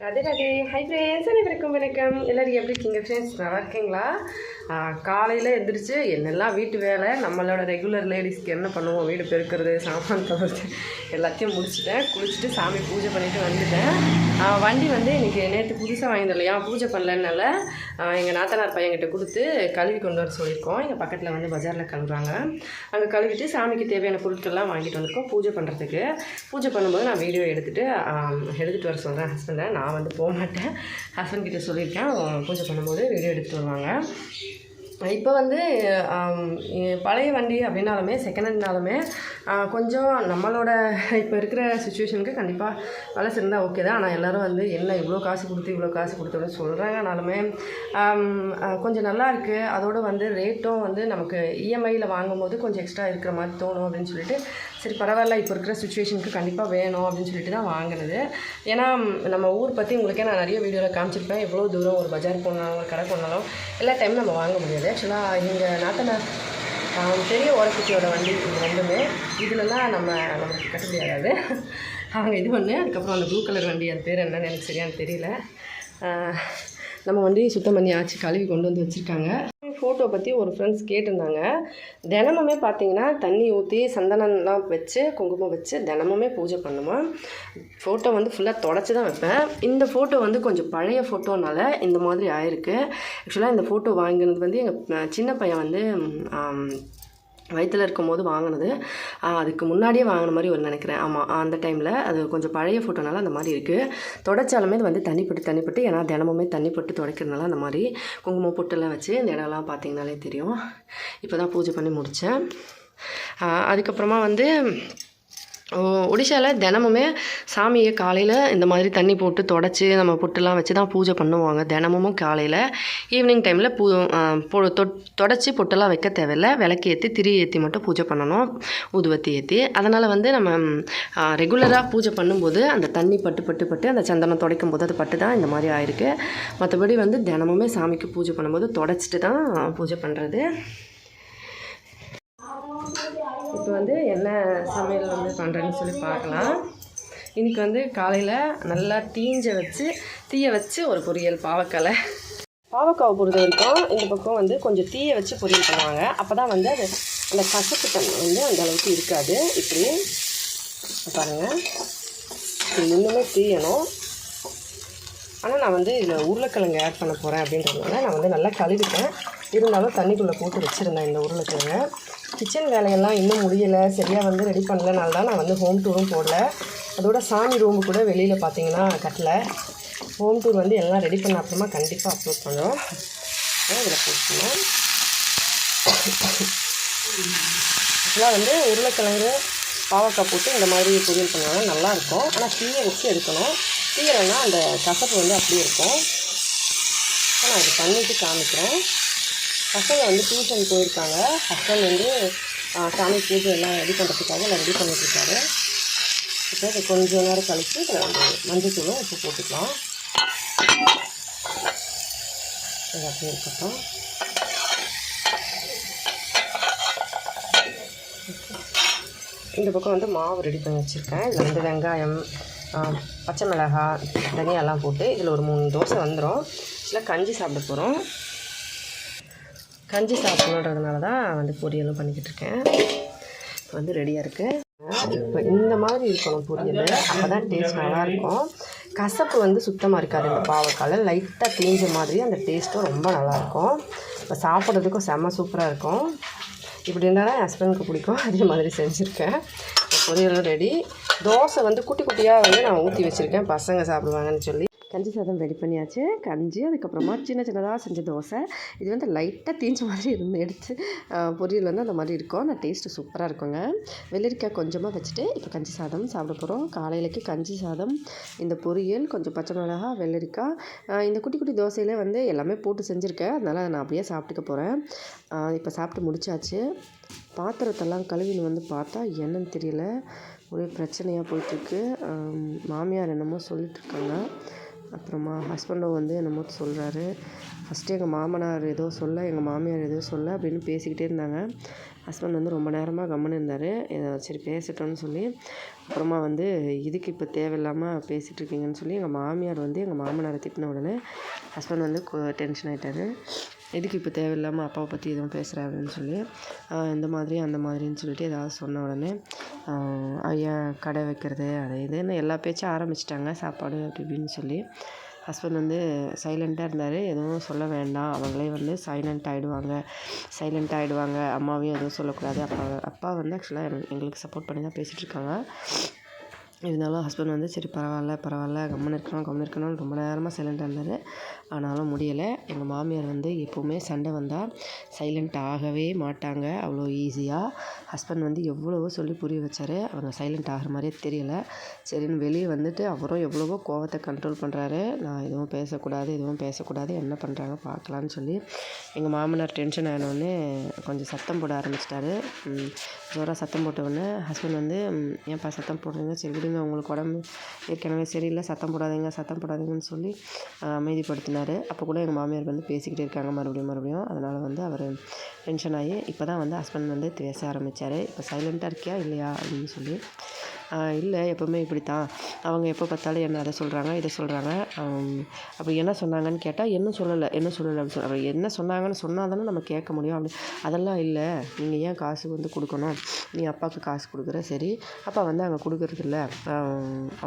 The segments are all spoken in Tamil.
ராதே ராதே. ஹை ஃப்ரெண்ட்ஸ், அனைவருக்கும் வணக்கம். எல்லோரும் எப்படி இருக்கீங்க ஃப்ரெண்ட்ஸ்? நல்லா இருக்கீங்களா? காலையில் எழுந்திரிச்சு என்னெல்லாம் வீட்டு வேலை நம்மளோட ரெகுலர் லேடிஸ்க்கு என்ன பண்ணுவோம், வீடு பெருக்கிறது, சாமான் தவிர்த்து எல்லாத்தையும் முடிச்சுட்டேன். குளிச்சுட்டு சாமி பூஜை பண்ணிவிட்டு வந்துட்டேன். வண்டி வந்து இன்றைக்கி நேற்று புதுசாக வாங்கினது இல்லையா, பூஜை பண்ணலனால எங்கள் நாத்தனார் பையன்கிட்ட கொடுத்து கழுவி கொண்டு வர சொல்லியிருக்கோம். எங்கள் பக்கத்தில் வந்து பஜாரில் கழுவுறாங்க. அங்கே கழுவிட்டு சாமிக்கு தேவையான பொருட்கள்லாம் வாங்கிட்டு வந்திருக்கோம் பூஜை பண்ணுறதுக்கு. பூஜை பண்ணும்போது நான் வீடியோ எடுத்துகிட்டு வர சொல்கிறேன் ஹஸ்பண்டை. நான் வந்து போக மாட்டேன், ஹஸ்பண்ட் கிட்டே சொல்லியிருக்கேன். பூஜை பண்ணும்போது வீடியோ எடுத்துகிட்டு வருவாங்க. இப்போ வந்து பழைய வண்டி அப்படின்னாலுமே செகண்ட் ஹேண்ட்னாலுமே கொஞ்சம் நம்மளோட இப்போ இருக்கிற சுச்சுவேஷனுக்கு கண்டிப்பாக பழசு இருந்தால் ஓகே தான். ஆனால் எல்லோரும் வந்து என்ன இவ்வளோ காசு கொடுத்து சொல்கிறாங்கனாலுமே கொஞ்சம் நல்லா இருக்குது. அதோடு வந்து ரேட்டும் வந்து நமக்கு இஎம்ஐயில் வாங்கும்போது கொஞ்சம் எக்ஸ்ட்ரா இருக்கிற மாதிரி தோணும் அப்படின்னு சொல்லிட்டு சரி பரவாயில்ல, இப்போ இருக்கிற சுச்சுவேஷனுக்கு கண்டிப்பாக வேணும் அப்படின்னு சொல்லிட்டு தான் வாங்கினது. ஏன்னா நம்ம ஊர் பற்றி உங்களுக்கே நான் நிறைய வீடியோவில் காமிச்சிருப்பேன். எவ்வளோ தூரம் ஒரு பஜார் போனாலும் ஒரு கடை போனாலும் எல்லா டைமும் நம்ம வாங்க முடியாது. ஆக்சுவலாக எங்கள் நாத்தனார் பெரிய ஓரக்குச்சியோட வண்டி இது ரெண்டுமே இதுலலாம் நமக்கு கட்டுப்படி ஆகாது. அவங்க இது பண்ணு. அதுக்கப்புறம் அந்த ப்ளூ கலர் வண்டி, அது பேர் என்னன்னு எனக்கு சரியான தெரியல. நம்ம வண்டி சுத்தம் பண்ணி ஆச்சு, கழுவி கொண்டு வந்து வச்சுருக்காங்க. ஃபோட்டோ பற்றி ஒரு ஃப்ரெண்ட்ஸ் கேட்டிருந்தாங்க. தினமுமே பார்த்தீங்கன்னா தண்ணி ஊற்றி சந்தனம்லாம் வச்சு குங்குமம் வச்சு தினமுமே பூஜை பண்ணுவோம். ஃபோட்டோ வந்து ஃபுல்லாக தொடச்சி தான் வைப்பேன். இந்த ஃபோட்டோ வந்து கொஞ்சம் பழைய ஃபோட்டோனால இந்த மாதிரி ஆயிருக்கு. ஆக்சுவலாக இந்த ஃபோட்டோ வாங்கினது வந்து எங்கள் சின்ன பையன் வந்து வயிற்றில் இருக்கும்போது வாங்கினது. அதுக்கு முன்னாடியே வாங்கின மாதிரி ஒரு நினைக்கிறேன். ஆமாம், அந்த டைமில் அது கொஞ்சம் பழைய ஃபோட்டோனால அந்த மாதிரி இருக்குது. தொடச்சாலுமே இது வந்து தண்ணிப்பட்டு ஏன்னா தினமுமே தண்ணிப்பட்டு துடைக்கிறதுனால அந்த மாதிரி குங்குமம் பொட்டெல்லாம் வச்சு இந்த இடம்லாம் பார்த்திங்கனாலே தெரியும். இப்போ தான் பூஜை பண்ணி முடித்தேன். அதுக்கப்புறமா வந்து ஒடிஷாவில் தினமுமே சாமியை காலையில் இந்த மாதிரி தண்ணி போட்டு தொடச்சி நம்ம பொட்டுலாம் வச்சு தான் பூஜை பண்ணுவாங்க. தினமும் காலையில் ஈவினிங் டைமில் தொடச்சி பொட்டெல்லாம் வைக்க தேவையில்லை. விளக்கு ஏற்றி திரி ஏற்றி மட்டும் பூஜை பண்ணணும், ஊதுவத்தி ஏற்றி. அதனால் வந்து நம்ம ரெகுலராக பூஜை பண்ணும்போது அந்த தண்ணி பட்டு அந்த சந்தனம் துடைக்கும் போது அது பட்டு தான் இந்த மாதிரி ஆயிருக்கு. மற்றபடி வந்து தினமுமே சாமிக்கு பூஜை பண்ணும்போது தொடச்சிட்டு தான் பூஜை பண்ணுறது. இப்போ வந்து என்ன சமையல் வந்து பண்ணுறேன்னு சொல்லி பார்க்கலாம். இன்றைக்கி வந்து காலையில் நல்லா தீய வச்சு ஒரு பொரியல். பாவக்காவை பொறுத்த வரைக்கும் இந்த பக்கம் வந்து கொஞ்சம் தீய வச்சு பொரியல் பண்ணுவாங்க. அப்போ தான் வந்து அது அந்த கசப்பு தன்மை வந்து அந்த அளவுக்கு இருக்காது. இப்படி பாருங்கள், இது இன்னுமே தீயணும். ஆனால் நான் வந்து இதில் உருளைக்கிழங்கு ஆட் பண்ண போகிறேன் அப்படின்றதுனால நான் வந்து நல்லா கழுவிட்டேன். இருந்தாலும் தண்ணிக்குள்ளே போட்டு வச்சுருந்தேன் இந்த உருளைக்கிழங்கு. கிச்சன் வேலையெல்லாம் இன்னும் முடியலை, சரியாக வந்து ரெடி பண்ணலனால தான் நான் வந்து ஹோம் டூரும் போடல. அதோட சாமி ரூமு கூட வெளியில் பார்த்தீங்கன்னா கட்டல. ஹோம் டூர் வந்து எல்லாம் ரெடி பண்ண அப்புறமா கண்டிப்பாக அப்லோட் பண்ணுறோம். இதில் போட்டுக்கணும். ஆக்சுவலாக வந்து உருளைக்கிழங்கு பாவக்காய் போட்டு இந்த மாதிரி பொரியல் பண்ணுவாங்க, நல்லாயிருக்கும். ஆனால் தீயை வச்சு எடுக்கணும். தீயலைன்னா அந்த கசப்பு வந்து அப்படியே இருக்கும். நான் அது பண்ணிவிட்டு காமிக்கிறேன். பசங்க வந்து டியூஷன் போயிருக்காங்க. ஹஸ்பண்ட் வந்து சாமி பூஜை எல்லாம் ரெடி பண்ணுறதுக்காக எல்லாம் ரெடி பண்ணிட்டுருக்காரு. இப்போ இது கொஞ்சம் நேரம் கழித்து மஞ்சத்தூளும் உப்பு போட்டுக்கலாம். அது அப்படியே இருக்கட்டும். இந்த பக்கம் வந்து மாவு ரெடி பண்ணி வச்சுருக்கேன். இதில் வந்து வெங்காயம், பச்சை மிளகாய், தனியாலாம் போட்டு இதில் ஒரு 3 தோசை வந்துடும். இதில் கஞ்சி சாப்பிட போகிறோம். கஞ்சி சாப்பிடணுன்றதுனால தான் வந்து பொரியலும் பண்ணிக்கிட்டு இருக்கேன். இப்போ வந்து ரெடியாக இருக்குது. இப்போ இந்த மாதிரி இருக்கணும் பொரியல், அப்போ தான் டேஸ்ட் நல்லாயிருக்கும். கசப்பு வந்து சுத்தமாக இருக்காது. இந்த பாவக்காயில் லைட்டாக தீஞ்ச மாதிரி அந்த டேஸ்ட்டும் ரொம்ப நல்லாயிருக்கும். இப்போ சாப்பிட்றதுக்கும் செம்ம சூப்பராக இருக்கும். இப்படி இருந்தால் தான் என் ஹஸ்பண்டுக்கு பிடிக்கும். அதே மாதிரி செஞ்சுருக்கேன். பொரியலும் ரெடி. தோசை வந்து குட்டி குட்டியாக வந்து நான் ஊற்றி வச்சுருக்கேன், பசங்க சாப்பிடுவாங்கன்னு சொல்லி. கஞ்சி சாதம் ரெடி பண்ணியாச்சு. கஞ்சி, அதுக்கப்புறமா சின்னதாக செஞ்ச தோசை. இது வந்து லைட்டாக தீஞ்ச மாதிரி எடுத்து பொரியல் வந்து அந்த மாதிரி இருக்கும். அந்த டேஸ்ட்டு சூப்பராக இருக்குங்க. வெள்ளரிக்காய் கொஞ்சமாக வச்சுட்டு இப்போ கஞ்சி சாதம் சாப்பிட போகிறோம். காலையிலக்கு கஞ்சி சாதம், இந்த பொரியல், கொஞ்சம் பச்சை மிளகாய், வெள்ளரிக்காய், இந்த குட்டி குட்டி தோசையில் வந்து எல்லாமே போட்டு செஞ்சுருக்கேன். அதனால் நான் அப்படியே சாப்பிட்டுக்க போகிறேன். இப்போ சாப்பிட்டு முடிச்சாச்சு. பாத்திரத்தெல்லாம் கழுவின்னு வந்து பார்த்தா என்னன்னு தெரியல, ஒரே பிரச்சனையாக போயிட்டுருக்கு. மாமியார் என்னமோ சொல்லிகிட்ருக்காங்க. அப்புறமா ஹஸ்பண்டும் வந்து என்னமோ சொல்கிறாரு. ஃபஸ்ட்டு எங்கள் மாமனார் ஏதோ சொல்ல, எங்கள் மாமியார் ஏதோ சொல்ல அப்படின்னு பேசிக்கிட்டே இருந்தாங்க. ஹஸ்பண்ட் வந்து ரொம்ப நேரமாக கம்முன்னு இருந்தார். சரி பேசட்டும்னு சொல்லி அப்புறமா வந்து இதுக்கு இப்போ தேவையில்லாமல் பேசிகிட்டு இருக்கீங்கன்னு சொல்லி எங்கள் மாமியார் வந்து எங்கள் மாமனாரை திட்டின உடனே ஹஸ்பண்ட் வந்து டென்ஷன் ஆகிட்டாரு. எதுக்கு இப்போ தேவையில்லாமல் அப்பாவை பற்றி எதுவும் பேசுகிற அப்படின்னு சொல்லி இந்த மாதிரி அந்த மாதிரின்னு சொல்லிட்டு ஏதாவது சொன்ன உடனே ஏன் கடை வைக்கிறது அது இதுன்னு எல்லா பேச்சும் ஆரம்பிச்சிட்டாங்க, சாப்பாடு அப்படி இப்படின்னு சொல்லி. ஹஸ்பண்ட் வந்து சைலண்ட்டாக இருந்தார். எதுவும் சொல்ல வேண்டாம், அவங்களே வந்து சைலண்ட் ஆகிடுவாங்க, அம்மாவையும் எதுவும் சொல்லக்கூடாது. அப்பா வந்து ஆக்சுவலாக எங்களுக்கு சப்போர்ட் பண்ணி தான் பேசிகிட்டு இருக்காங்க. இருந்தாலும் ஹஸ்பண்ட் வந்து சரி பரவாயில்ல கம்முன்னு இருக்கணும்னு ரொம்ப நேரமாக சைலண்ட்டாக இருந்தார். ஆனாலும் முடியலை. எங்கள் மாமியார் வந்து எப்போவுமே சண்டை வந்தால் சைலண்ட் ஆகவே மாட்டாங்க அவ்வளோ ஈஸியாக. ஹஸ்பண்ட் வந்து எவ்வளவோ சொல்லி புரிய வச்சார், அவங்க சைலண்ட் ஆகிற மாதிரியே தெரியலை. சரின்னு வெளியே வந்துட்டு அவரும் எவ்வளவோ கோவத்தை கண்ட்ரோல் பண்ணுறாரு. நான் எதுவும் பேசக்கூடாது, என்ன பண்ணுறாங்க பார்க்கலான்னு சொல்லி. எங்கள் மாமனார் டென்ஷன் ஆனோடனே கொஞ்சம் சத்தம் போட ஆரம்பிச்சிட்டாரு. ஜோராக சத்தம் போட்டவுடனே ஹஸ்பண்ட் வந்து ஏன்ப்பா சத்தம் போடுறீங்க, சரி விடுங்க, உங்களுக்கு உடம்பு ஏற்கனவே சரியில்லை, சத்தம் போடாதீங்கன்னு சொல்லி அமைதிப்படுத்தினார். அப்போ கூட எங்கள் மாமியார் வந்து பேசிக்கிட்டே இருக்காங்க மறுபடியும். அதனால் வந்து அவர் டென்ஷன் ஆகி இப்போ தான் வந்து ஹஸ்பண்ட் வந்து பேச ஆரம்பித்தார். இப்போ சைலண்ட்டாக இருக்கியா இல்லையா அப்படின்னு சொல்லி. இல்லை எப்போவுமே இப்படி தான், அவங்க எப்போ பார்த்தாலும் என்ன அதை சொல்கிறாங்க இதை சொல்கிறாங்க. அப்படி என்ன சொன்னாங்கன்னு கேட்டால் இன்னும் சொல்லலை அப்படின்னு சொல்லி அப்படி என்ன சொன்னாங்கன்னு சொன்னால் தானே நம்ம கேட்க முடியும். அப்படி அதெல்லாம் இல்லை, நீங்கள் ஏன் காசு வந்து கொடுக்கணும், நீ அப்பாவுக்கு காசு கொடுக்குற, சரி அப்பா வந்து அங்கே கொடுக்குறதில்ல,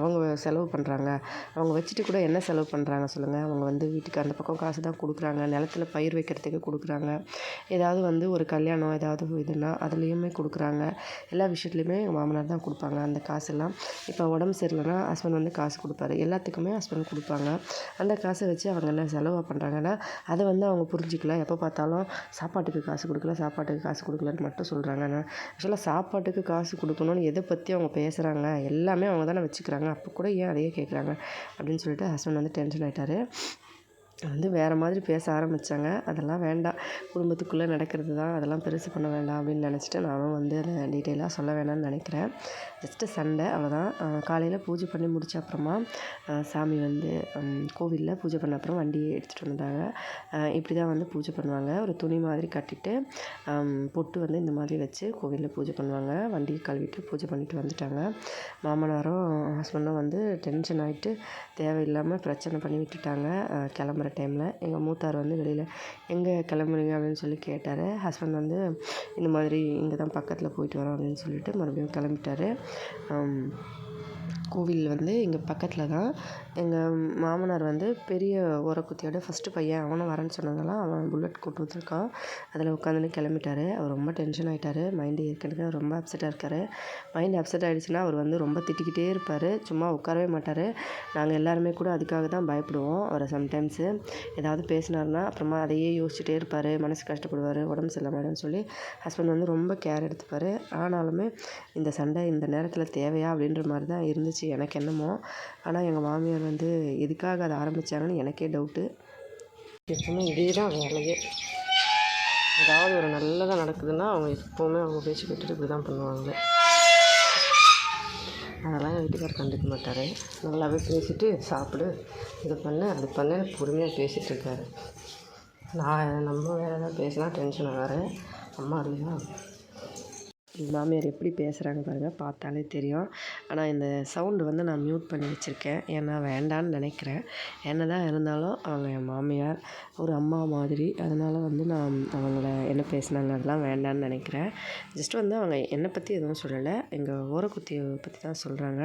அவங்க செலவு பண்ணுறாங்க, அவங்க வச்சுட்டு கூட என்ன செலவு பண்ணுறாங்க சொல்லுங்கள். அவங்க வந்து வீட்டுக்கு அந்த பக்கம் காசு தான் கொடுக்குறாங்க, நிலத்துல பயிர் வைக்கிறதுக்கு கொடுக்குறாங்க, ஏதாவது வந்து ஒரு கல்யாணம் ஏதாவது இதுன்னா அதுலேயுமே கொடுக்குறாங்க. எல்லா விஷயத்துலையுமே எங்கள் மாமனார் தான் கொடுப்பாங்க அந்த காசெல்லாம். இப்போ உடம்பு சரியில்லைன்னா ஹஸ்பண்ட் வந்து காசு கொடுப்பாரு, எல்லாத்துக்குமே ஹஸ்பண்ட் கொடுப்பாங்க. அந்த காசை வச்சு அவங்க என்ன செலவாக பண்ணுறாங்கன்னா அதை வந்து அவங்க புரிஞ்சிக்கல. எப்போ பார்த்தாலும் சாப்பாட்டுக்கு காசு கொடுக்கலன்னு மட்டும் சொல்கிறாங்க. ஆக்சுவலாக சாப்பாட்டுக்கு காசு கொடுக்கணும்னு எதை பற்றி அவங்க பேசுகிறாங்க, எல்லாமே அவங்க தானே வச்சுக்கிறாங்க, அப்போ கூட ஏன் அதையே கேட்குறாங்க அப்படின்னு சொல்லிட்டு ஹஸ்பண்ட் வந்து டென்ஷன் ஆகிட்டாரு. வந்து வேறு மாதிரி பேச ஆரம்பித்தாங்க. அதெல்லாம் வேண்டாம், குடும்பத்துக்குள்ளே நடக்கிறது தான், அதெல்லாம் பெருசு பண்ண வேண்டாம் அப்படின்னு நினச்சிட்டு நானும் வந்து அதை டீட்டெயிலாக சொல்ல வேணாம்னு நினைக்கிறேன். ஜஸ்ட்டு சண்டை அவ்வளோதான். காலையில் பூஜை பண்ணி முடித்த அப்புறமா சாமி வந்து கோவிலில் பூஜை பண்ண அப்புறம் வண்டியை எடுத்துகிட்டு வந்தாங்க. இப்படி தான் வந்து பூஜை பண்ணுவாங்க. ஒரு துணி மாதிரி கட்டிட்டு பொட்டு வந்து இந்த மாதிரி வச்சு கோவிலில் பூஜை பண்ணுவாங்க. வண்டியை கழுவிட்டு பூஜை பண்ணிட்டு வந்துட்டாங்க. மாமனாரும் ஹஸ்பண்டும் வந்து டென்ஷன் ஆகிட்டு தேவையில்லாமல் பிரச்சனை பண்ணி விட்டுட்டாங்க. கிளம்புற டைமில் எங்கள் மூத்தார் வந்து வெளியில் எங்கே கிளம்புறீங்க அப்படின்னு சொல்லி கேட்டார். ஹஸ்பண்ட் வந்து இந்த மாதிரி இங்கே தான் பக்கத்தில் போயிட்டு வரோம் அப்படின்னு சொல்லிட்டு மறுபடியும் கிளம்பிட்டார். கோவில் வந்து இங்கே பக்கத்தில் தான். எங்கள் மாமனார் வந்து பெரிய ஓரக்குத்தியோட ஃபஸ்ட்டு பையன், அவனும் வரேன்னு சொன்னதெல்லாம் அவன் புல்லட் கூட்டு வந்திருக்கான். அதில் உட்காந்துன்னு கிளம்பிட்டார். அவர் ரொம்ப டென்ஷன் ஆகிட்டார். மைண்டு ஏற்கனவே ரொம்ப அப்செட்டாக இருக்கார். மைண்டு அப்செட் ஆகிடுச்சுன்னா அவர் வந்து ரொம்ப திட்டிக்கிட்டே இருப்பார், சும்மா உட்காரவே மாட்டார். நாங்கள் எல்லாருமே கூட அதுக்காக தான் பயப்படுவோம். அவர் சம்டைம்ஸு ஏதாவது பேசினார்னா அப்புறமா அதையே யோசிச்சுட்டே இருப்பார், மனசு கஷ்டப்படுவார், உடம்பு சரியில்லாமன்னு சொல்லி ஹஸ்பண்ட் வந்து ரொம்ப கேர் எடுத்துப்பார். ஆனாலுமே இந்த சண்டை இந்த நேரத்தில் தேவையா அப்படின்ற மாதிரி தான் இருந்துச்சு எனக்கு என்னமோ. ஆனால் எங்கள் மாமியார் வந்து எதுக்காக அதை ஆரம்பித்தாங்கன்னு எனக்கே டவுட்டு. எப்பவுமே இதே தான் வேலையே. ஏதாவது ஒரு நல்லதாக நடக்குதுன்னா அவங்க எப்போவுமே அவங்க பேச்சு கேட்டுட்டு இப்படி தான் பண்ணுவாங்க. அதெல்லாம் எங்கள் வீட்டுக்காரர் கண்டுக்க மாட்டார். நல்லாவே பேசிவிட்டு சாப்பிடு, இது பண்ணு அது பண்ணு பொறுமையாக பேசிகிட்டு இருக்காரு. நம்ம வேறு ஏதாவது பேசினா டென்ஷன் ஆகாரு. அம்மா இல்லையா, மாமியார் எப்படி பேசுகிறாங்க பாருங்கள், பார்த்தாலே தெரியும். ஆனால் இந்த சவுண்டு வந்து நான் மியூட் பண்ணி வச்சுருக்கேன், ஏன்னா வேண்டான்னு நினைக்கிறேன். என்ன தான் இருந்தாலும் அவங்க என் மாமியார் ஒரு அம்மா மாதிரி, அதனால் வந்து நான் அவங்கள என்ன பேசுனாங்க அதெல்லாம் வேண்டான்னு நினைக்கிறேன். ஜஸ்ட் வந்து அவங்க என்னை பற்றி எதுவும் சொல்லலை, எங்கள் ஓரக்குத்தியை பற்றி தான் சொல்கிறாங்க.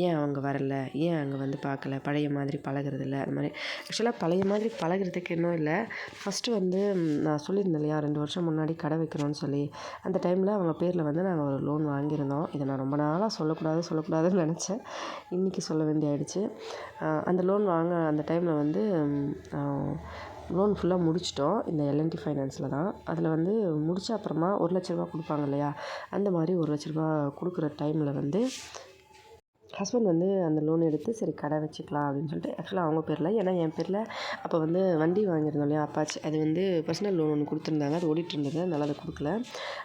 ஏன் அவங்க வரல, ஏன் அங்கே வந்து பார்க்கல, பழைய மாதிரி பழகிறதில்ல, அது மாதிரி. ஆக்சுவலாக பழைய மாதிரி பழகிறதுக்கு இன்னும் இல்லை. ஃபஸ்ட்டு வந்து நான் சொல்லியிருந்தேன் இல்லையா, 2 வருஷம் முன்னாடி கடை வைக்கணும்னு சொல்லி, அந்த டைமில் அவங்க பேரில் வந்து நாங்கள் ஒரு லோன் வாங்கியிருந்தோம். இதை நான் ரொம்ப நாளாக சொல்லக்கூடாதுன்னு நினச்சேன், இன்றைக்கி சொல்ல வேண்டியாயிடுச்சு. அந்த லோன் வாங்க அந்த டைமில் வந்து லோன் ஃபுல்லாக முடிச்சிட்டோம். இந்த எல்என்டி ஃபைனான்ஸில் தான். அதில் வந்து முடித்த அப்புறமா 1 லட்ச ரூபா கொடுப்பாங்க இல்லையா, அந்த மாதிரி 1 லட்ச ரூபா கொடுக்குற டைமில் வந்து ஹஸ்பண்ட் வந்து அந்த லோன் எடுத்து சரி கடை வச்சுக்கலாம் அப்படின்னு சொல்லிட்டு ஆக்சுவலாக அவங்க பேரில், ஏன்னா என் பேரில் அப்போ வந்து வண்டி வாங்கியிருந்தோம் இல்லையா அப்பாச்சி, அது வந்து பர்சனல் லோன் ஒன்று கொடுத்துருந்தாங்க, அது ஓடிட்டு இருந்தது, அதனால் அதை கொடுக்கல.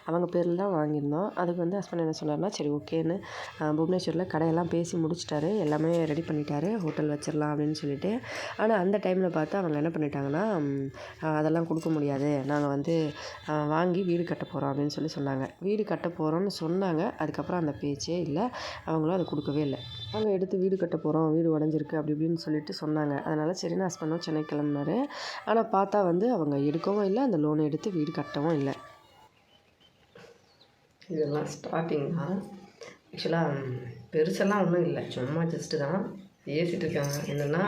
அவங்க பேரில் தான் வாங்கியிருந்தோம். அதுக்கு வந்து ஹஸ்பண்ட் என்ன சொன்னார்னா சரி ஓகேன்னு புவனேஸ்வரில் கடையெல்லாம் பேசி முடிச்சிட்டாரு, எல்லாமே ரெடி பண்ணிட்டாரு, ஹோட்டல் வச்சிடலாம் அப்படின்னு சொல்லிட்டு. ஆனால் அந்த டைமில் பார்த்து அவங்க என்ன பண்ணிட்டாங்கன்னா அதெல்லாம் கொடுக்க முடியாது, நாங்கள் வந்து வாங்கி வீடு கட்ட போகிறோம் அப்படின்னு சொன்னாங்க. வீடு கட்ட போகிறோன்னு சொன்னாங்க, அதுக்கப்புறம் அந்த பேச்சே இல்லை, அவங்களும் அதை கொடுக்கவே இல்லை. அவங்க எடுத்து வீடு கட்ட போகிறோம், வீடு உடஞ்சிருக்கு அப்படி இப்படின்னு சொல்லிட்டு சொன்னாங்க. அதனால் சரின்னு ஹஸ்பண்டும் சென்னை கிளம்புனாரு. ஆனால் பார்த்தா வந்து அவங்க எடுக்கவும் இல்லை, அந்த லோனை எடுத்து வீடு கட்டவும் இல்லை. இதெல்லாம் ஸ்டார்டிங் தான். ஆக்சுவலாக பெருசெல்லாம் ஒன்றும் இல்லை, சும்மா ஜஸ்ட்டு தான் பேசிகிட்டு இருக்காங்க. என்னென்னா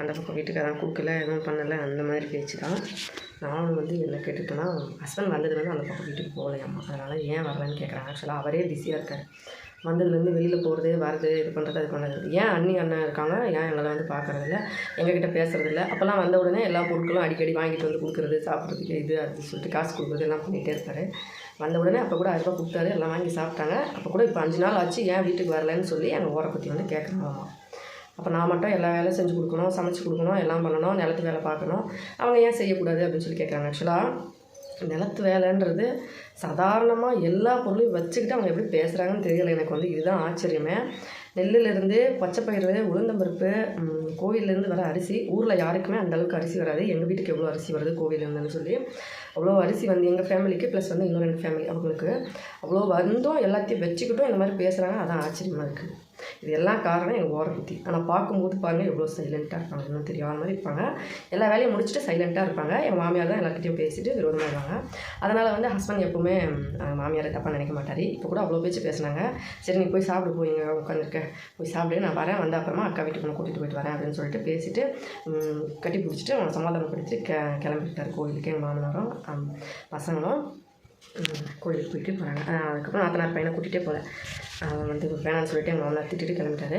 அந்த பக்கம் வீட்டுக்காரன் கொடுக்கல, எதுவும் பண்ணலை, அந்த மாதிரி பேச்சு தான். நானும் வந்து என்ன கேட்டுட்டேன்னா ஹஸ்பண்ட் வந்ததுலேருந்து அந்த பக்கம் வீட்டுக்கு போகலையாம்மா, அதனால் ஏன் வரலன்னு கேட்குறாங்க. ஆக்சுவலாக அவரே பிஸியாக இருக்கார், வந்ததுலேருந்து வெளியில் போகிறது வரது, இது பண்ணுறது அது பண்ணுறது. ஏன் அண்ணன் இருக்காங்க, ஏன் எங்களை வந்து பார்க்குறதில்ல, எங்ககிட்ட பேசுகிறதில்ல. அப்போல்லாம் வந்த உடனே எல்லா பொருட்களும் அடிக்கடி வாங்கிட்டு வந்து கொடுக்குறது, சாப்பிட்றதுக்கு இது அது சொல்லிட்டு காசு கொடுக்குறது எல்லாம் பண்ணிகிட்டே இருப்பார். வந்த உடனே அப்போ கூட 1000 ரூபா கொடுத்தாரு, எல்லாம் வாங்கி சாப்பிட்டாங்க. அப்போ கூட இப்போ 5 நாள் ஆச்சு ஏன் வீட்டுக்கு வரலன்னு சொல்லி எங்கள் ஓரை பற்றி வந்து கேட்குறாங்களாம். அப்போ நான் மட்டும் எல்லா வேலையும் செஞ்சு கொடுக்கணும், சமைச்சு கொடுக்கணும், எல்லாம் பண்ணணும், நிலத்து வேலை பார்க்கணும், அவங்க ஏன் செய்யக்கூடாது அப்படின்னு சொல்லி கேட்குறாங்க. ஆக்சுவலாக நிலத்து வேலைன்றது சாதாரணமாக எல்லா பொருளையும் வச்சுக்கிட்டு அவங்க எப்படி பேசுகிறாங்கன்னு தெரியலை எனக்கு வந்து. இதுதான் ஆச்சரியமே. நெல்லுலேருந்து பச்சைப்பயிறு, உளுந்தம்பருப்பு, கோவிலேருந்து வர அரிசி, ஊரில் யாருக்குமே அந்தளவுக்கு அரிசி வராது. எங்கள் வீட்டுக்கு எவ்வளோ அரிசி வருது கோவிலேருந்துன்னு சொல்லி அவ்வளோ அரிசி வந்து எங்கள் ஃபேமிலிக்கு ப்ளஸ் வந்து இன்னும் 2 ஃபேமிலி அவங்களுக்கு அவ்வளோ வந்தும் எல்லாத்தையும் வச்சுக்கிட்டும் இந்த மாதிரி பேசுகிறாங்க. அதான் ஆச்சரியமாக இருக்குது. இது எல்லாம் காரணம் எங்கள் ஓரை பற்றி. ஆனால் பார்க்கும்போது பாருங்கள் எவ்வளோ சைலண்ட்டாக இருப்பாங்க, இன்னும் தெரியாத மாதிரி இருப்பாங்க. எல்லா வேலையும் முடிச்சுட்டு சைலண்ட்டாக இருப்பாங்க. எங்கள் மாமியார் தான் எல்லாத்தையும் பேசிட்டு விரோதமாக இருப்பாங்க. அதனால் வந்து ஹஸ்பண்ட் எப்போவுமே மாமியாரை தப்பாக நினைக்க மாட்டார். இப்போ கூட அவ்வளோ பேச்சு பேசினாங்க. சரி நீ போய் சாப்பிடு, போய் இங்கே உட்காந்துருக்க, போய் சாப்பிடு, நான் வரேன், வந்த அப்புறமா அக்கா வீட்டுக்கு நான் கூட்டிகிட்டு போயிட்டு வரேன் அப்படின்னு சொல்லிட்டு பேசிவிட்டு கட்டி பிடிச்சிட்டு அவனை சமாதானப்படுத்திட்டு கிளம்பிட்டார் கோயிலுக்கு. எங்கள் மாமனாரும் பசங்களும் கோயிலுக்கு போயிட்டு போகிறாங்க. அதுக்கப்புறம் நாத்தனார் பையனை கூட்டிகிட்டே போகல, அவன் வந்து வேணான்னு சொல்லிட்டு எங்கள் மாமனார் திட்டிட்டு கிளம்பிட்டாரு.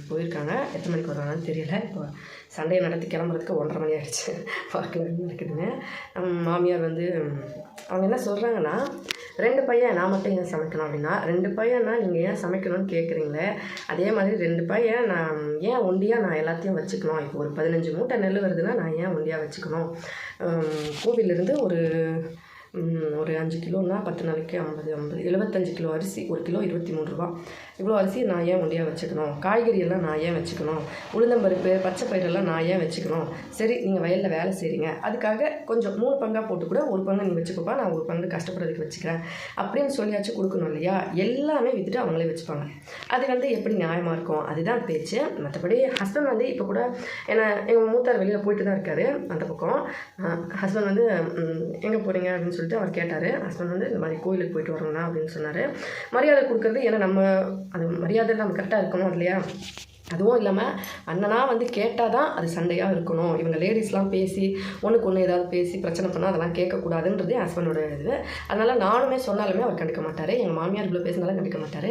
போயிருக்காங்க, எத்தனை மணிக்கு வருவாங்கன்னு தெரியல. இப்போ சண்டையை நடத்தி கிளம்புறதுக்கு 1:30 மணி ஆகிடுச்சு. பார்க்கல நடக்குதுங்க. மாமியார் வந்து அவங்க என்ன சொல்கிறாங்கன்னா 2 பையன் நான் மட்டும் ஏன் சமைக்கணும் அப்படின்னா, 2 பையன்னா நீங்கள் ஏன் சமைக்கணும்னு கேட்குறீங்களே, அதே மாதிரி 2 பையன் நான் ஏன் ஒண்டியாக நான் எல்லாத்தையும் வச்சுக்கணும். இப்போ ஒரு 15 மூட்டை நெல் வருதுன்னா நான் ஏன் ஒண்டியாக வச்சுக்கணும். கோவிலிருந்து ஒரு 5 கிலோன்னா 10 நாளைக்கு 50 75 கிலோ அரிசி, 1 கிலோ 23 ரூபா. இவ்வளோ அரிசி நான் ஏன் ஒண்டியாக வச்சுக்கணும். காய்கறி எல்லாம் நான் ஏன் வச்சுக்கணும். உளுந்தம்பருப்பு பச்சை பயிரெல்லாம் நான் ஏன் வச்சுக்கணும். சரி நீங்கள் வயலில் வேலை செய்கிறீங்க, அதுக்காக கொஞ்சம் 3 பங்காக போட்டு கூட 1 பங்கு நீ வச்சுக்கோப்பா, நான் 1 பங்கு கஷ்டப்படுறதுக்கு வச்சுக்கிறேன் அப்படின்னு சொல்லியாச்சும் கொடுக்கணும் இல்லையா. எல்லாமே விற்றுட்டு அவங்களே வச்சுப்பாங்க. அது வந்து எப்படி நியாயமாக இருக்கும். அதுதான் பேச்சு. மற்றபடி ஹஸ்பண்ட் வந்து இப்போ கூட ஏன்னா எங்கள் மூத்தார் வெளியில் போயிட்டு தான் இருக்கார் அந்த பக்கம். ஹஸ்பண்ட் வந்து எங்கே போகிறீங்க அப்படின்னு சொல்லிட்டு அவர் கேட்டார். ஹஸ்பண்ட் வந்து இந்த மாதிரி கோயிலுக்கு போயிட்டு வரணும்னா அப்படின்னு சொன்னார். மரியாதை கொடுக்குறது, ஏன்னா நம்ம அது மரியாதை நம்ம கரெக்டாக இருக்கணும் இல்லையா. அதுவும் இல்லாமல் அண்ணனா வந்து கேட்டால் தான் அது சண்டையாக இருக்கணும். இவங்க லேடிஸ்லாம் பேசி ஒன்றுக்கு ஒன்று ஏதாவது பேசி பிரச்சனை பண்ணால் அதெல்லாம் கேட்கக்கூடாதுன்றது என் ஹஸ்பண்டோட இது. அதனால் நானுமே சொன்னாலுமே அவர் கண்டுக்க மாட்டார். எங்கள் மாமியார் இவ்வளோ பேசினாலும் கண்டுக்க மாட்டார்.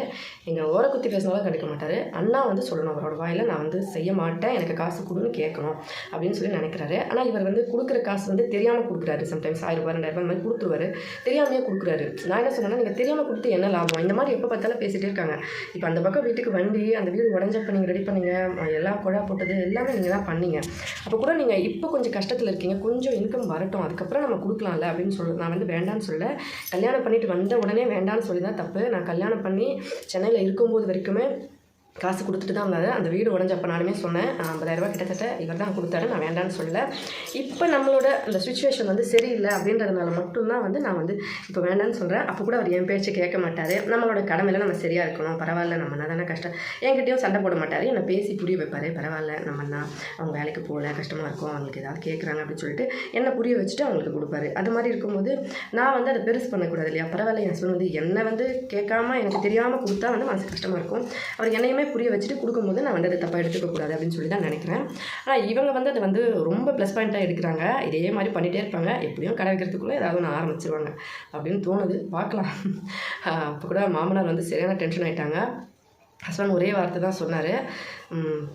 எங்கள் ஓரை குத்தி பேசினாலும் கண்டுக்க மாட்டார். அண்ணா வந்து சொல்லணும் அவரோட வாயில், நான் வந்து செய்ய மாட்டேன், எனக்கு காசு கொடுன்னு கேட்கணும் அப்படின்னு சொல்லி நினைக்கிறாரு. ஆனால் இவர் வந்து கொடுக்குற காசு வந்து தெரியாமல் கொடுக்குறாரு. சம்டைம்ஸ் 1000 ரூபாய் 2000 ரூபாய் இந்த மாதிரி கொடுத்துருவாரு, தெரியாமையே கொடுக்குறாரு. நான் என்ன சொன்னேன்னா நீங்கள் தெரியாமல் கொடுத்து என்ன லாபம். இந்த மாதிரி எப்போ பார்த்தாலும் பேசிகிட்டே இருக்காங்க. இப்போ அந்த பக்கம் வீட்டுக்கு வண்டி, அந்த வீடு உடஞ்சப்போ நீங்கள் ரெடி பண்ணீங்க, எல்லாம் குழா போட்டது எல்லாமே நீங்கள் தான் பண்ணீங்க. அப்போ கூட நீங்கள் இப்போ கொஞ்சம் கஷ்டத்தில் இருக்கீங்க, கொஞ்சம் இன்கம் வரட்டும், அதுக்கப்புறம் நம்ம கொடுக்கலாம்ல அப்படின்னு நான் வந்து வேண்டான்னு சொல்ல. கல்யாணம் பண்ணிட்டு வந்த உடனே வேண்டான்னு சொல்லி தான் தப்பு. நான் கல்யாணம் பண்ணி சென்னையில் இருக்கும்போது வரைக்குமே காசு கொடுத்துட்டு தான் இருந்தாரு. அந்த வீடு உடஞ்சப்போ நானுமே சொன்னேன் 50,000 ரூபா கிட்டத்தட்ட இவர் தான் கொடுத்தாரு, நான் வேண்டான்னு சொல்லலை. இப்போ நம்மளோட அந்த சுச்சுவேஷன் வந்து சரியில்லை அப்படின்றதுனால மட்டும்தான் வந்து நான் வந்து இப்போ வேண்டான்னு சொல்கிறேன். அப்போ கூட அவர் என் பேச்சு கேட்க மாட்டார். நம்மளோட கடமையில் நம்ம சரியாக இருக்கணும், பரவாயில்ல நம்ம என்ன தானே கஷ்டம், என்கிட்டயும் சண்டை போட மாட்டார், என்னை பேசி புரிய வைப்பார். பரவாயில்ல நம்மன்னா அவங்க வேலைக்கு போகல, கஷ்டமாக இருக்கும், அவங்களுக்கு ஏதாவது கேட்குறாங்க அப்படின்னு சொல்லிட்டு என்னை புரிய வச்சுட்டு அவங்களுக்கு கொடுப்பாரு. அது மாதிரி இருக்கும்போது நான் வந்து அதை பெருசு பண்ணக்கூடாது இல்லையா. பரவாயில்ல, என் ஹஸ்பண்ட் வந்து என்னை வந்து கேட்காம எனக்கு தெரியாமல் கொடுத்தா வந்து மனசு கஷ்டமாக இருக்கும். அவர் என்னையுமே புரிய வச்சுட்டு கொடுக்கும்போது நான் வந்து அதை தப்பாக எடுத்துக்கக்கூடாது அப்படின்னு சொல்லி தான் நினைக்கிறேன். ஆனால் இவங்க வந்து அதை வந்து ரொம்ப ப்ளஸ் பாயிண்ட்டாக எடுக்கிறாங்க. இதே மாதிரி பண்ணிகிட்டே இருப்பாங்க, எப்படியும் கடை வைக்கிறதுக்குள்ளே ஏதாவது ஒன்று ஆரம்பிச்சிருவாங்க அப்படின்னு தோணுது. பார்க்கலாம். அப்போ கூட மாமனார் வந்து சரியான டென்ஷன் ஆகிட்டாங்க. ஹஸ்பண்ட் ஒரே வார்த்தை தான் சொன்னார்,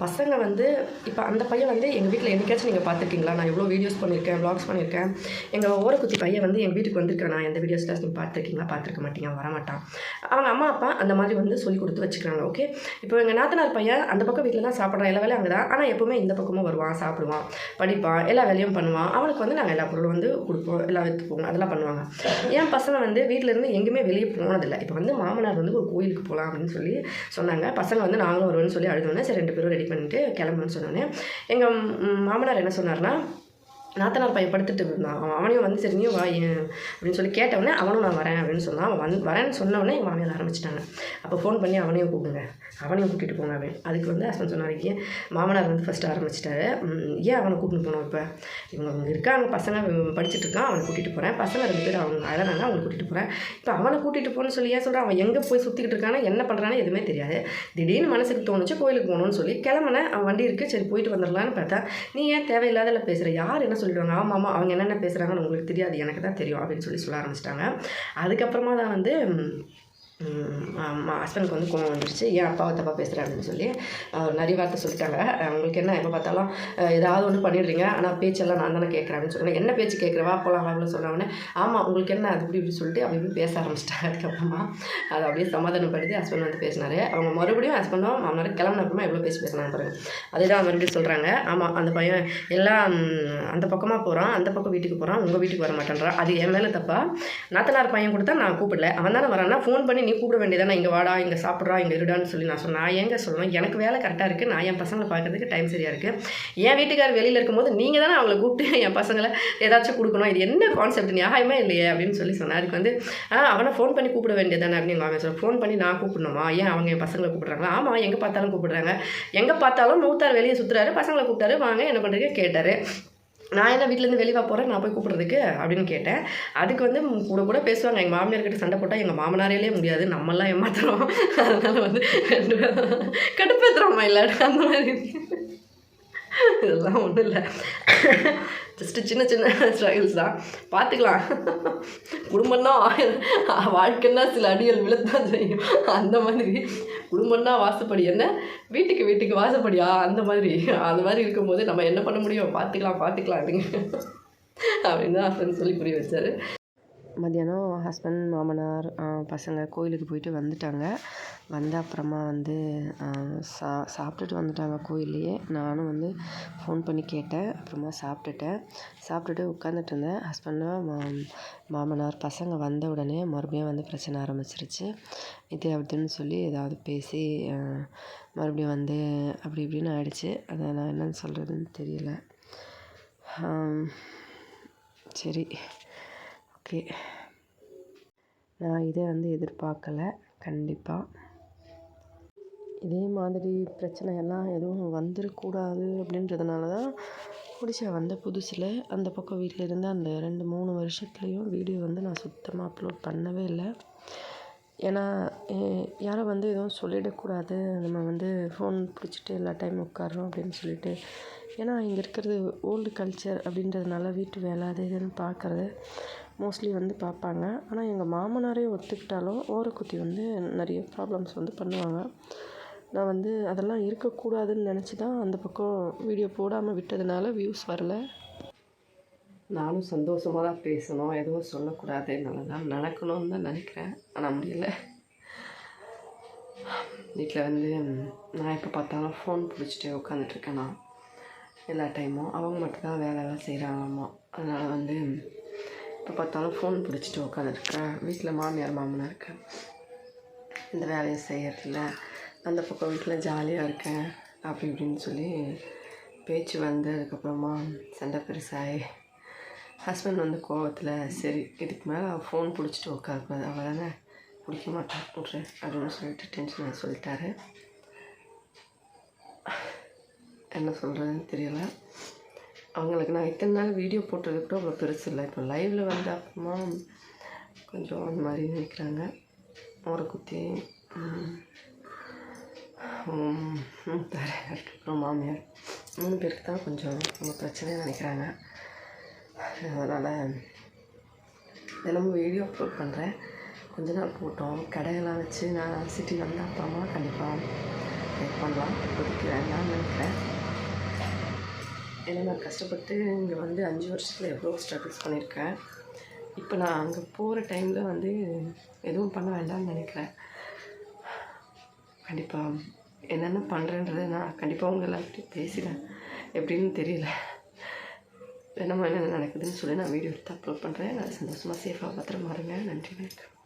பசங்க வந்து இப்போ அந்த பையன் வந்து எங்கள் வீட்டில் என்னைக்காச்சும் நீங்கள் பார்த்துருக்கீங்களா? நான் எவ்வளோ வீடியோஸ் பண்ணியிருக்கேன், வ்ளாக்ஸ் பண்ணியிருக்கேன். எங்கள் ஓரக்குத்தி பையன் வந்து எங்கள் வீட்டுக்கு வந்திருக்கான். நான் எந்த வீடியோஸில் நீங்கள் பார்த்துருக்கீங்களா? பார்த்துருக்க மாட்டீங்க, வரமாட்டான். அவங்க அம்மா அப்பா அந்த மாதிரி வந்து சொல்லி கொடுத்து வச்சுக்கிறாங்க. ஓகே, இப்போ எங்கள் நாத்தனார் பையன் அந்த பக்கம் வீட்டில் தான் சாப்பிட்றான், எல்லா வேலையும் அங்கே தான். ஆனால் எப்போவுமே இந்த பக்கமும் வருவான், சாப்பிடுவான், படிப்பான், எல்லா வேலையும் பண்ணுவான். அவனுக்கு வந்து நாங்கள் எல்லா பொருளும் வந்து கொடுப்போம், எல்லாம் எடுத்துப்போம், அதெல்லாம் பண்ணுவாங்க. என் பசங்க வந்து வீட்டிலேருந்து எங்கேயுமே வெளியே போனதில்லை. இப்போ வந்து மாமனார் வந்து ஒரு கோயிலுக்கு போகலாம் அப்படின்னு சொல்லி சொன்னாங்க. பசங்க வந்து நாங்களும் வருவேன்னு சொல்லி அழுதோன்னே சரி 2 பேரும் ரெடி பண்ணிட்டு கிளம்புன்னு சொன்னோன்னே எங்கள் மாமனார் என்ன சொன்னார்னா, நாத்தனார் பையன் படுத்துட்டு இருந்தான். அவனையும் வந்து சரி நீயும் வா அப்படின்னு சொல்லி கேட்டவொடனே அவனும் நான் வரேன் அப்படின்னு சொன்னான். அவன் வரேன்னு சொன்னவொடனே எங்கள் மாமியார் ஆரம்பிச்சிட்டாங்க. அப்போ ஃபோன் பண்ணி அவனையும் கூப்பிடுங்க, அவனையும் கூட்டிகிட்டு போங்க அப்படின்னு. அதுக்கு வந்து ஹஸ்பண்ட் சொன்னார், மாமனார் வந்து ஃபஸ்ட்டு ஆரம்பிச்சிட்டாரு. ஏன் அவனை கூட்டிட்டு போனோம்? இப்போ இவங்க இருக்காங்க, பசங்க படிச்சுட்டு இருக்கான், அவனை கூட்டிகிட்டு போகிறேன். பசங்க 2 பேர் அவங்க அழகாங்க, அவங்களை கூட்டிகிட்டு போகிறேன். இப்போ அவனை கூட்டிகிட்டு போகணுன்னு சொல்லி ஏன் சொல்கிறான்? அவன் எங்கே போய் சுற்றிக்கிட்டு இருக்கானா, என்ன பண்ணுறான்னு எதுவுமே தெரியாது. திடீர்னு மனசுக்கு தோணுச்சு கோயிலுக்கு போகணுன்னு சொல்லி கிளம்புனேன். அவன் வண்டி இருக்குது, சரி போயிட்டு வந்துடலான்னு பார்த்தா, நீ ஏன் தேவையில்லாதல பேசுகிற? யார் என்ன சொல்லிடுவாங்க? ஆமாம் அவங்க என்னென்ன பேசுகிறாங்கன்னு உங்களுக்கு தெரியாது, எனக்கு தான் தெரியும் அப்படின்னு சொல்ல ஆரம்பிச்சிட்டாங்க. அதுக்கப்புறமா தான் வந்து ஹஸ்பண்டுக்கு வந்து கோவம் வந்துருச்சு. ஏன் அப்பாவை தப்பாக பேசுகிறேன் அப்படின்னு சொல்லி நிறைய வார்த்தை சொல்லிட்டாங்க. உங்களுக்கு என்ன எப்போ பார்த்தாலும் ஏதாவது ஒன்று பண்ணிடுறீங்க, ஆனால் பேச்செல்லாம் நான் தானே கேட்குறேன் அப்படின்னு சொல்லுவேன். என்ன பேச்சு கேட்குறவா போகலாம் வாங்கன்னு சொன்னவொடனே ஆமாம் உங்களுக்கு என்ன அது இப்படி சொல்லிட்டு அப்படி இப்படி பேச ஆரம்பிச்சிட்டாங்க. அதுக்கப்புறமா அதை அப்படியே சமாதானப்படுத்தி ஹஸ்பண்ட் வந்து பேசினார். அவங்க மறுபடியும் ஹஸ்பண்டும் மாமனார் கிளம்புன அப்புறமா எவ்வளோ பேசினாங்க பாருங்க. அதே தான் மறுபடியும் சொல்கிறாங்க. ஆமாம் அந்த பையன் எல்லாம் அந்த பக்கமாக போகிறான், அந்த பக்கம் வீட்டுக்கு போகிறான், உங்கள் வீட்டுக்கு வர மாட்டேன்றான். அது என் மேலே தப்பா? நாத்தனார் பையன் கொடுத்தா நான் கூப்பிடல, அவன் தானே வரான்னா ஃபோன் பண்ணி நீ கூப்பிட வேண்டியதானே, இங்கே வாடா, இங்கே சாப்பிட்றா, இங்கே இருடான்னு சொல்லி நான் சொன்னேன். நான் எங்கே சொல்லணும், எனக்கு வேலை கரெக்டாக இருக்குது, நான் என் பசங்களை பார்க்கறதுக்கு டைம் சரியாக இருக்குது. என் வீட்டுக்கார் வெளியில் இருக்கும்போது நீங்கள் தானே அவங்கள கூப்பிட்டு என் பசங்களை ஏதாச்சும் கொடுக்கணும், இது என்ன கான்செப்ட், நியாயமே இல்லையே அப்படின்னு சொல்லி சொன்னேன். அதுக்கு வந்து அவனை ஃபோன் பண்ணி கூப்பிட வேண்டியதானே அப்படின்னு எங்கள் மாமியார் சொல்ல, ஃபோன் பண்ணி நான் கூப்பிடணுமா? ஏன் அவங்க என் பசங்களை கூப்பிட்றாங்களா? ஆமாம் எங்கே பார்த்தாலும் கூப்பிட்றாங்க, எங்கே பார்த்தாலும் மூத்தார் வெளியே சுற்றுறாரு, பசங்களை கூப்பிட்டாரு, வாங்க என்ன பண்ணுறீங்க கேட்டார். நான் என்ன வீட்டிலேருந்து வெளியே போகிறேன், நான் போய் கூப்பிட்றதுக்கு அப்படின்னு கேட்டேன். அதுக்கு வந்து கூட பேசுவாங்க. எங்கள் மாமியார்கிட்ட சண்டை போட்டால் எங்கள் மாமனாரையிலே முடியாது, நம்மளாம் ஏமாத்துறோம், அதனால் வந்து கடுப்பேற்றுறோம்மா இல்லாட்ட அந்த மாதிரி. இதெல்லாம் ஒன்றும் இல்லை, ஜஸ்ட்டு சின்ன சின்ன ஸ்ட்ரகிள்ஸ் தான், பார்த்துக்கலாம். குடும்பம்னா வாழ்க்கைன்னா சில அடிகள் விழத்தான் செய்யும். அந்த மாதிரி குடும்பம்னா வாசப்படி என்ன, வீட்டுக்கு வாசப்படியா, அந்த மாதிரி இருக்கும்போது நம்ம என்ன பண்ண முடியும்? பார்த்துக்கலாம் அப்படின்னு தான் ஹஸ்பண்ட் சொல்லி புரிய வச்சார். மத்தியானம் ஹஸ்பண்ட் மாமனார் பசங்க கோயிலுக்கு போயிட்டு வந்துட்டாங்க. வந்த அப்புறமா வந்து சாப்பிட்டுட்டு வந்துட்டாங்க கோயில்லையே. நானும் வந்து ஃபோன் பண்ணி கேட்டேன். அப்புறமா சாப்பிட்டுட்டு உட்காந்துட்டு இருந்தேன். ஹஸ்பண்டும் மாமனார் பசங்க வந்த உடனே மறுபடியும் வந்து பிரச்சனை ஆரம்பிச்சிருச்சு. இது அப்படின்னு சொல்லி ஏதாவது பேசி மறுபடியும் வந்து அப்படி இப்படின்னு ஆயிடுச்சு. அதை நான் என்னென்னு சொல்கிறதுன்னு தெரியல. சரி ஓகே, நான் இதை வந்து எதிர்பார்க்கலை. கண்டிப்பாக இதே மாதிரி பிரச்சனையெல்லாம் எதுவும் வந்துடக்கூடாது அப்படின்றதுனால தான் ஒடிஷா வந்த புதுசில் அந்த பக்கம் வீட்டில் இருந்து அந்த 2-3 வருஷத்துலேயும் வீடியோ வந்து நான் சுத்தமாக அப்லோட் பண்ணவே இல்லை. ஏன்னா யாரும் வந்து எதுவும் சொல்லிடக்கூடாது, நம்ம வந்து ஃபோன் பிடிச்சிட்டு எல்லா டைம் உட்காரோம் அப்படின்னு சொல்லிட்டு. ஏன்னா இங்கே இருக்கிறது ஓல்டு கல்ச்சர் அப்படின்றதுனால வீட்டு வேலை அது இதுன்னு பார்க்குறது மோஸ்ட்லி வந்து பார்ப்பாங்க. ஆனால் எங்கள் மாமனாரே ஒத்துக்கிட்டாலும் ஓரக்குத்தி வந்து நிறைய ப்ராப்ளம்ஸ் வந்து பண்ணுவாங்க. நான் வந்து அதெல்லாம் இருக்கக்கூடாதுன்னு நினச்சி தான் அந்த பக்கம் வீடியோ போடாமல் விட்டதுனால வியூஸ் வரல. நானும் சந்தோஷமாக தான் பேசணும், எதுவும் சொல்லக்கூடாது, நல்லா தான் நடக்கணும்னு தான் நினைக்கிறேன், ஆனால் முடியல. வீட்டில் வந்து நான் எப்போ பார்த்தாலும் ஃபோன் பிடிச்சிட்டு உட்காந்துட்ருக்கேன். நான் எல்லா டைமும் அவங்க மட்டும்தான் வேலையெல்லாம் செய்கிறாங்கம்மா. அதனால் வந்து எப்போ பார்த்தாலும் ஃபோன் பிடிச்சிட்டு உட்காந்துருக்கேன். வீட்டில் மாமனார் இருக்கேன், இந்த வேலையை செய்யறதில்ல, அந்த பக்கம் வீட்டில் ஜாலியாக இருக்கேன் அப்படி இப்படின்னு சொல்லி பேச்சு வந்து அதுக்கப்புறமா சண்டை பெருசாகி ஹஸ்பண்ட் வந்து கோவத்தில் சரி இதுக்கு மேலே ஃபோன் பிடிச்சிட்டு உட்காரக்கூடாது, அவள் தானே பிடிக்க மாட்டான் விட்ரு அப்படின்னு சொல்லிட்டு டென்ஷன் சொல்லிட்டாரு. என்ன சொல்கிறதுன்னு தெரியலை. அவங்களுக்கு நான் இத்தனை நாள் வீடியோ போட்டது கூட அவ்வளோ பெருசு இல்லை. இப்போ லைவில் வந்த அப்புறமா கொஞ்சம் அந்த மாதிரி நினைக்கிறாங்க. ஓரக்குத்தி அதுக்கப்புறம் மாமியார் 3 பேருக்கு தான் கொஞ்சம் ரொம்ப பிரச்சனையாக நினைக்கிறாங்க. அதனால் தினமும் வீடியோ அப்லோட் பண்ணுறேன். கொஞ்ச நாள் போட்டோம், கடையெல்லாம் வச்சு நான் சிட்டி வந்த அப்புறமா கண்டிப்பாக ட்ரை பண்ணலாம். இப்போதைக்கு வேண்டாம்னு நினைக்கிறேன். ஏன்னா நான் கஷ்டப்பட்டு இங்கே வந்து 5 வருஷத்தில் எவ்வளோ ஸ்ட்ரகிள்ஸ் பண்ணியிருக்கேன். இப்போ நான் அங்கே போகிற டைமில் வந்து எதுவும் பண்ண வேண்டாம்னு நினைக்கிறேன். கண்டிப்பாக என்னென்ன பண்ணுறேன்றதை நான் கண்டிப்பாக உங்கள் எல்லாருக்கிட்டையும் பேசுகிறேன். எப்படின்னு தெரியல. என்னமோ என்னென்ன நடக்குதுன்னு சொல்லி நான் வீடியோ எடுத்து அப்லோட் பண்ணுறேன். நான் சந்தோஷமாக சேஃபாக பத்திரமா இருங்க. நன்றி, வணக்கம்.